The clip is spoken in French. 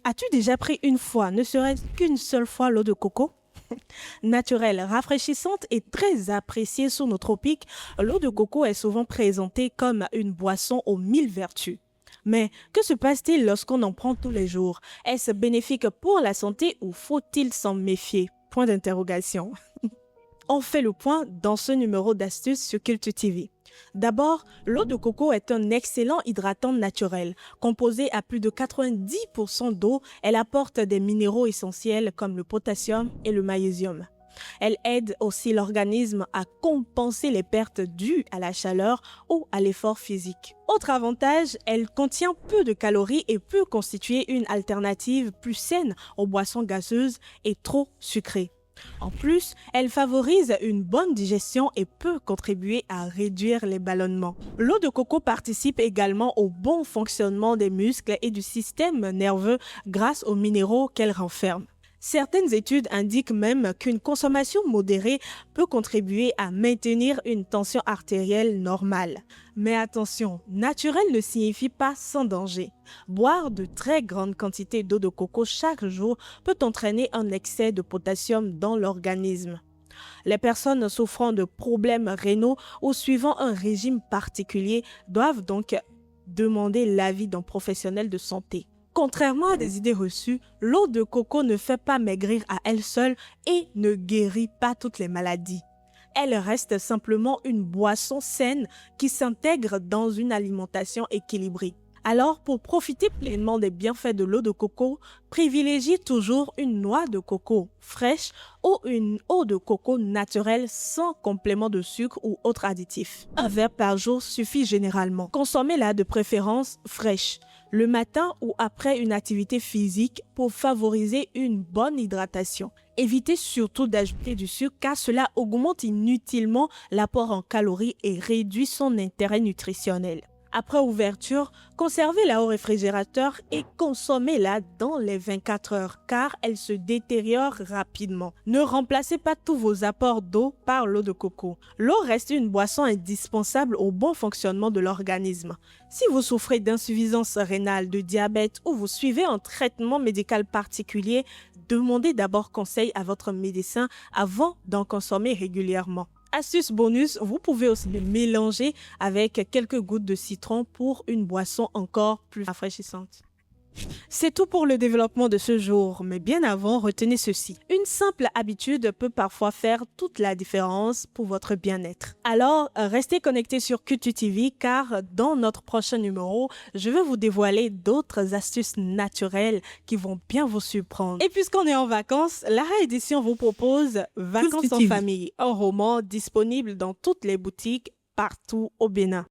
As-tu déjà pris une fois, ne serait-ce qu'une seule fois, l'eau de coco? Naturelle, rafraîchissante et très appréciée sous nos tropiques, l'eau de coco est souvent présentée comme une boisson aux mille vertus. Mais que se passe-t-il lorsqu'on en prend tous les jours? Est-ce bénéfique pour la santé ou faut-il s'en méfier? Point d'interrogation. On fait le point dans ce numéro d'astuces sur Culture TV. D'abord, l'eau de coco est un excellent hydratant naturel. Composée à plus de 90% d'eau, elle apporte des minéraux essentiels comme le potassium et le magnésium. Elle aide aussi l'organisme à compenser les pertes dues à la chaleur ou à l'effort physique. Autre avantage, elle contient peu de calories et peut constituer une alternative plus saine aux boissons gazeuses et trop sucrées. En plus, elle favorise une bonne digestion et peut contribuer à réduire les ballonnements. L'eau de coco participe également au bon fonctionnement des muscles et du système nerveux grâce aux minéraux qu'elle renferme. Certaines études indiquent même qu'une consommation modérée peut contribuer à maintenir une tension artérielle normale. Mais attention, naturel ne signifie pas sans danger. Boire de très grandes quantités d'eau de coco chaque jour peut entraîner un excès de potassium dans l'organisme. Les personnes souffrant de problèmes rénaux ou suivant un régime particulier doivent donc demander l'avis d'un professionnel de santé. Contrairement à des idées reçues, l'eau de coco ne fait pas maigrir à elle seule et ne guérit pas toutes les maladies. Elle reste simplement une boisson saine qui s'intègre dans une alimentation équilibrée. Alors, pour profiter pleinement des bienfaits de l'eau de coco, privilégiez toujours une noix de coco fraîche ou une eau de coco naturelle sans complément de sucre ou autre additif. Un verre par jour suffit généralement. Consommez-la de préférence fraîche, le matin ou après une activité physique pour favoriser une bonne hydratation. Évitez surtout d'ajouter du sucre car cela augmente inutilement l'apport en calories et réduit son intérêt nutritionnel. Après ouverture, conservez-la au réfrigérateur et consommez-la dans les 24 heures car elle se détériore rapidement. Ne remplacez pas tous vos apports d'eau par l'eau de coco. L'eau reste une boisson indispensable au bon fonctionnement de l'organisme. Si vous souffrez d'insuffisance rénale, de diabète ou vous suivez un traitement médical particulier, demandez d'abord conseil à votre médecin avant d'en consommer régulièrement. Astuce bonus, vous pouvez aussi le mélanger avec quelques gouttes de citron pour une boisson encore plus rafraîchissante. C'est tout pour le développement de ce jour, mais bien avant, retenez ceci. Une simple habitude peut parfois faire toute la différence pour votre bien-être. Alors, restez connectés sur Culture TV car dans notre prochain numéro, je vais vous dévoiler d'autres astuces naturelles qui vont bien vous surprendre. Et puisqu'on est en vacances, la réédition vous propose Vacances en famille, un roman disponible dans toutes les boutiques partout au Bénin.